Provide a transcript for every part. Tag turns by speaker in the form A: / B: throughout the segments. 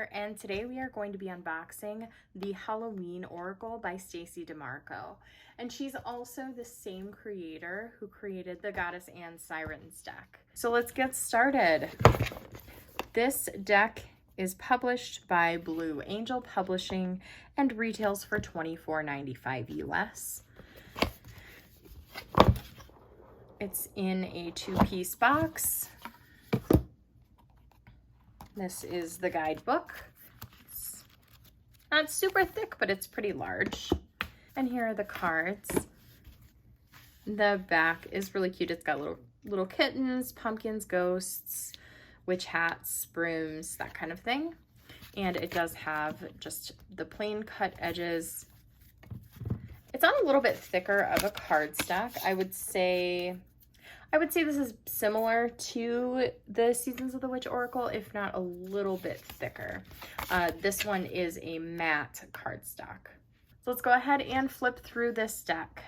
A: here, and today we are going to be unboxing the Halloween Oracle by Stacey DeMarco. And she's also the same creator who created the Goddess and Sirens deck. So let's get started. This deck is published by Blue Angel Publishing and retails for $24.95 US. It's in a two-piece box. This is the guidebook. It's not super thick, but it's pretty large. And here are the cards. The back is really cute. It's got little kittens, pumpkins, ghosts, witch hats, brooms, that kind of thing. And it does have just the plain cut edges. It's on a little bit thicker of a cardstock. I would say this is similar to the Seasons of the Witch Oracle, if not a little bit thicker. This one is a matte cardstock. So let's go ahead and flip through this deck.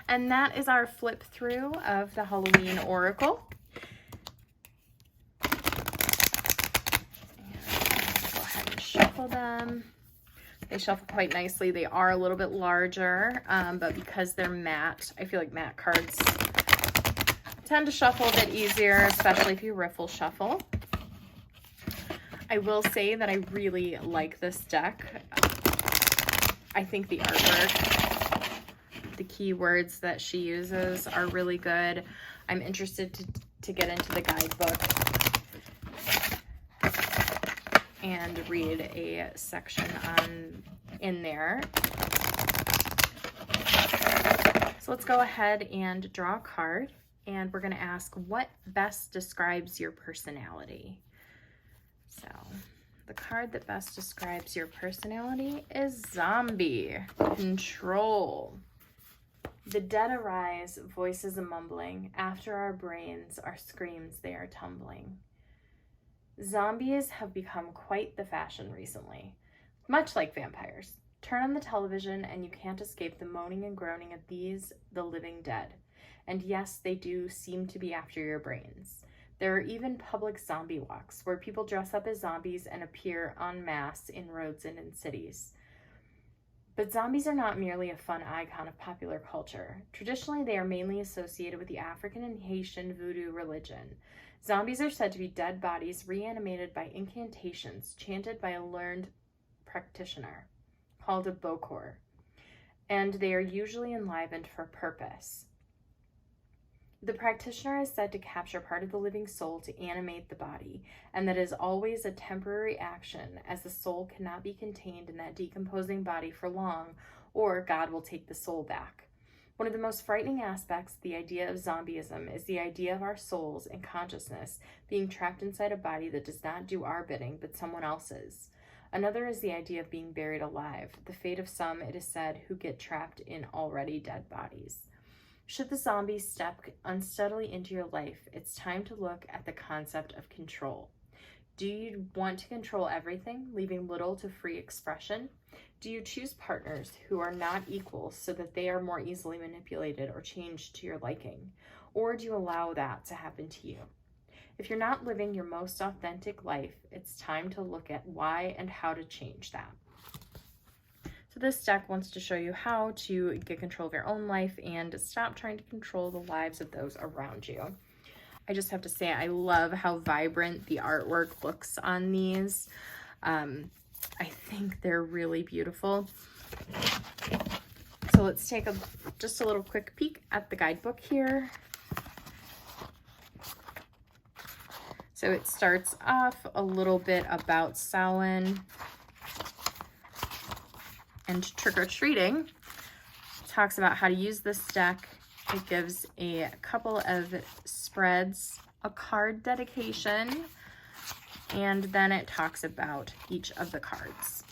A: And that is our flip through of the Halloween Oracle. And go ahead and shuffle them. They shuffle quite nicely. They are a little bit larger, but because they're matte, I feel like matte cards tend to shuffle a bit easier, especially if you riffle shuffle. I will say that I really like this deck. I think the artwork, the keywords that she uses are really good. I'm interested to get into the guidebook and read a section in there. So let's go ahead and draw a card, and we're going to ask what best describes your personality. So the card that best describes your personality is Zombie. Control. The dead arise, voices a mumbling. After our brains, our screams, they are tumbling. Zombies have become quite the fashion recently. Much like vampires. Turn on the television and you can't escape the moaning and groaning of these, the living dead. And yes, they do seem to be after your brains. There are even public zombie walks where people dress up as zombies and appear en masse in roads and in cities. But zombies are not merely a fun icon of popular culture. Traditionally, they are mainly associated with the African and Haitian voodoo religion. Zombies are said to be dead bodies reanimated by incantations chanted by a learned practitioner called a bokor, and they are usually enlivened for purpose. The practitioner is said to capture part of the living soul to animate the body, and that is always a temporary action, as the soul cannot be contained in that decomposing body for long, or God will take the soul back. One of the most frightening aspects of the idea of zombieism is the idea of our souls and consciousness being trapped inside a body that does not do our bidding, but someone else's. Another is the idea of being buried alive, the fate of some, it is said, who get trapped in already dead bodies. Should the zombie step unsteadily into your life, it's time to look at the concept of control. Do you want to control everything, leaving little to free expression? Do you choose partners who are not equal so that they are more easily manipulated or changed to your liking? Or do you allow that to happen to you? If you're not living your most authentic life, it's time to look at why and how to change that. So this deck wants to show you how to get control of your own life and stop trying to control the lives of those around you. I just have to say, I love how vibrant the artwork looks on these. I think they're really beautiful. So let's take just a little quick peek at the guidebook here. So it starts off a little bit about Samhain and trick-or-treating. Talks about how to use this deck. It gives a couple of spreads, a card dedication, and then it talks about each of the cards.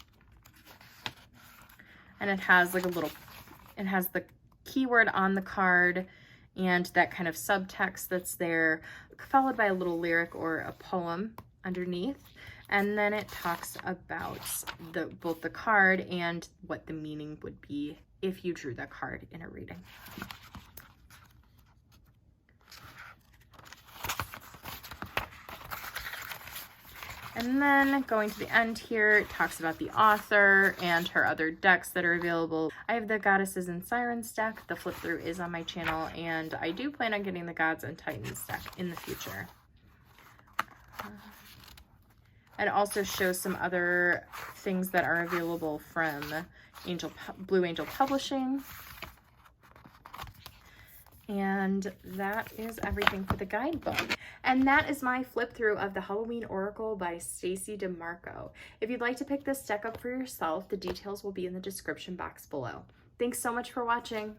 A: And it has like it has the keyword on the card and that kind of subtext that's there, followed by a little lyric or a poem underneath. And then it talks about both the card and what the meaning would be if you drew that card in a reading. And then going to the end here, it talks about the author and her other decks that are available. I have the Goddesses and Sirens deck. The flip through is on my channel, and I do plan on getting the Gods and Titans deck in the future. It also shows some other things that are available from Blue Angel Publishing. And that is everything for the guidebook. And that is my flip through of the Halloween Oracle by Stacey DeMarco. If you'd like to pick this deck up for yourself, the details will be in the description box below. Thanks so much for watching.